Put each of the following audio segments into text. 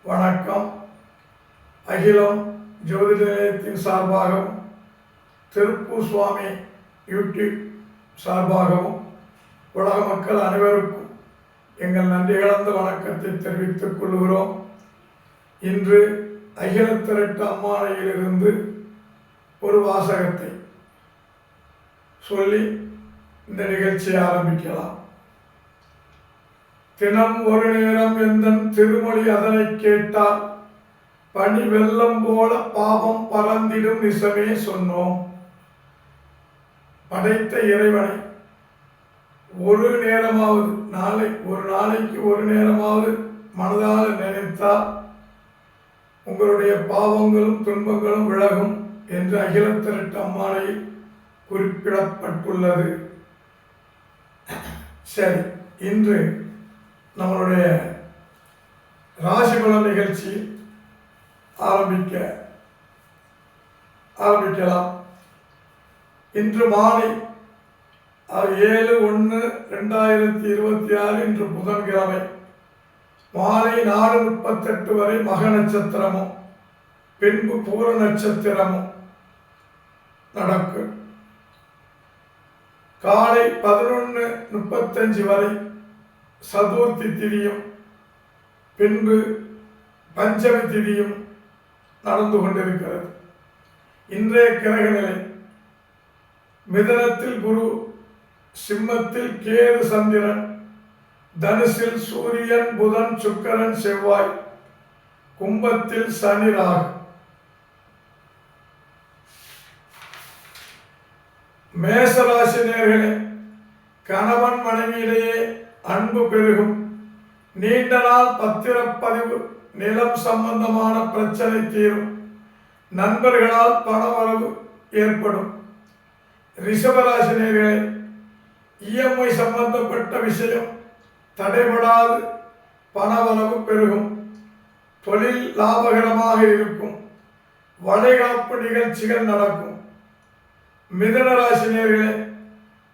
வணக்கம். அகிலம் ஜோதிட நிலையத்தின் சார்பாகவும் திருப்பூர் சுவாமி யூடியூப் சார்பாகவும் உலக மக்கள் அனைவருக்கும் எங்கள் நன்றி கலந்த வணக்கத்தை தெரிவித்துக் கொள்கிறோம். இன்று அகிலத்திரட்டு அம்மானையிலிருந்து ஒரு வாசகத்தை சொல்லி இந்த நிகழ்ச்சியை ஆரம்பிக்கலாம். தினம் ஒரு நேரம் எந்தன் திருமொழி அதனை கேட்டால் பனி வெள்ளம் போல பாவம் பறந்திடும் நிசமே சொன்னோம். படைத்த இறைவனை ஒரு நேரமாவது ஒரு நாளைக்கு ஒரு நேரமாவது மனதால் நினைத்தால் உங்களுடைய பாவங்களும் துன்பங்களும் விலகும் என்று அகிலத்திரட்டு அம்மானையில் குறிப்பிடப்பட்டுள்ளது. சரி, இன்று நம்மளுடைய ராசிபலன் நிகழ்ச்சி ஆரம்பிக்கலாம். இன்று மாலை 7/1/2026 இன்று புதன்கிழமை மாலை 4:38 வரை மக நட்சத்திரமும் பின்பு பூர நட்சத்திரமும் நடக்கும். காலை 11:35 வரை சதுர்த்தி திதியும் பின்பு பஞ்சமி திதியும் நடந்து கொண்டிருக்கிறது. இன்றைய கிரகநிலை: மிதனத்தில் குரு, சிம்மத்தில் கேது சந்திரன், தனுசில் சூரியன் புதன் சுக்கிரன் செவ்வாய், கும்பத்தில் சனி ராகு. மேசராசி நேயர்களே, கணவன் மனைவியிடையே அன்பு பெருகும். நீண்ட நாள் பத்திரப்பதிவு, நிலம் சம்பந்தமான பிரச்சனை தீரும். நண்பர்களால் பணவரவு ஏற்படும். ரிஷபராசி நேயர்களே, இஎம்ஐ சம்பந்தப்பட்ட விஷயம் தடைபடாது பணவரவு பெருகும். தொழில் லாபகரமாக இருக்கும். வளைகாப்பு நிகழ்ச்சிகள் நடக்கும். மிதுன ராசி நேயர்களே,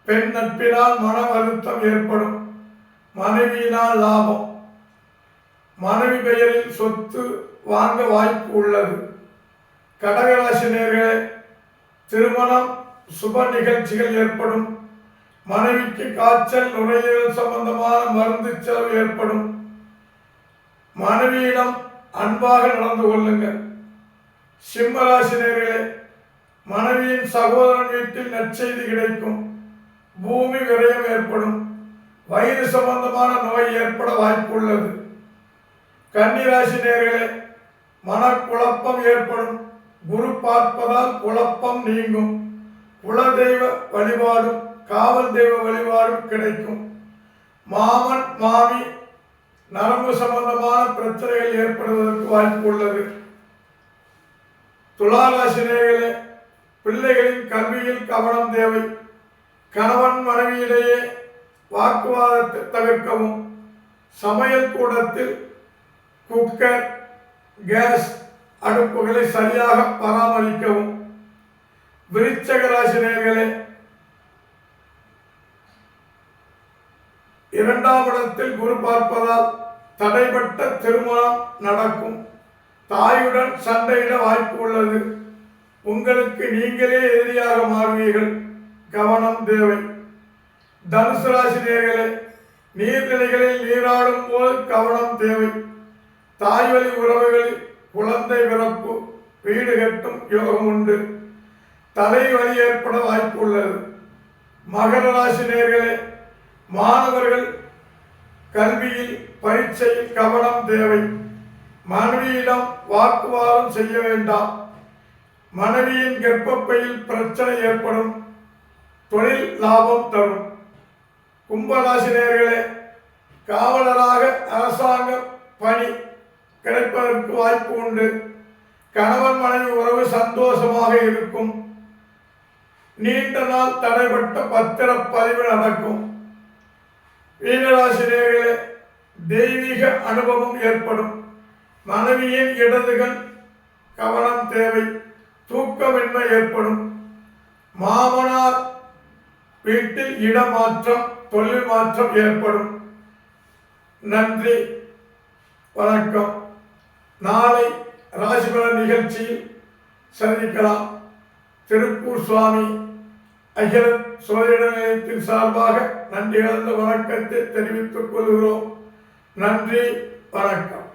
பெண் நட்பினால் மன வருத்தம் ஏற்படும். மனைவியினால் லாபம். மனைவி பெயரில் சொத்து வாங்க வாய்ப்பு உள்ளது. கடகராசி நேயர்களே, திருமணம் சுப நிகழ்ச்சிகள் ஏற்படும். மனைவிக்கு காய்ச்சல், நுரையீரல் சம்பந்தமான மருந்து செலவு ஏற்படும். மனைவியிடம் அன்பாக நடந்து கொள்ளுங்கள். சிம்மராசி நேயர்களே, மனைவியின் சகோதரன் வீட்டில் நற்செய்தி கிடைக்கும். பூமி விரயம் ஏற்படும். வயிறு சம்பந்தமான நோய் ஏற்பட வாய்ப்பு உள்ளது. கன்னிராசி நேயர்களே, மனக்குழப்பம் ஏற்படும். குரு பார்ப்பதால் குழப்பம் நீங்கும். குலதெய்வ வழிபாடும் காவல் தெய்வ வழிபாடும் கிடைக்கும். மாமன் மாமி நரம்பு சம்பந்தமான பிரச்சனைகள் ஏற்படுவதற்கு வாய்ப்பு உள்ளது. துளாராசி நேயர்களே, பிள்ளைகளின் கல்வியில் கவனம் தேவை. கணவன் மனைவியிடையே வாக்குவாதத்தை தவிர்க்கவும். சமையல் கூடத்தில் குக்கர், கேஸ் அடுப்புகளை சரியாக பராமரிக்கவும். விருச்சிக ராசி நேயர்களே, 2ஆம் இடத்தில் குரு பார்ப்பதால் தடைப்பட்ட திருமணம் நடக்கும். தாயுடன் சண்டையிட வாய்ப்பு உள்ளது. உங்களுக்கு நீங்களே எதிரியாக மாறுவீர்கள். கவனம் தேவை. தனுசு ராசி நேயர்களே, நீர்நிலைகளில் நீராடும் போது கவனம் தேவை. தாய்வழி உறவுகளில் குழந்தை பிறப்பு, வீடு கட்டும் யோகம் உண்டு. தலைவலி ஏற்பட வாய்ப்பு உள்ளது. மகர ராசி நேயர்களே, மாணவர்கள் கல்வியில் பரீட்சையில் கவனம் தேவை. மனைவியிடம் வாக்குவாதம் செய்ய வேண்டாம். மனைவியின் கர்ப்பப்பையில் பிரச்சனை ஏற்படும். தொழில் லாபம் தரும். கும்பராசி நேயர்களே, காவலராக அரசாங்க பணி கிடைப்பதற்கு வாய்ப்பு உண்டு. கணவன் மனைவி உறவு சந்தோஷமாக இருக்கும். நீண்ட நாள் தடைப்பட்ட பத்திரப்பதிவு நடக்கும். மீனராசி நேயர்களே, தெய்வீக அனுபவம் ஏற்படும். மனைவியின் இடதுகள் கவனம் தேவை. தூக்கமின்மை ஏற்படும். மாமனார் வீட்டில் இடமாற்றம், தொழில் மாற்றம் ஏற்படும். நன்றி, வணக்கம். நாளை ராசிபலன் நிகழ்ச்சியில் சந்திக்கலாம். திருப்பூர் சுவாமி அகில சோதிட நிலையத்தின் சார்பாக நன்றி கலந்த வணக்கத்தை தெரிவித்துக் கொள்கிறோம். நன்றி, வணக்கம்.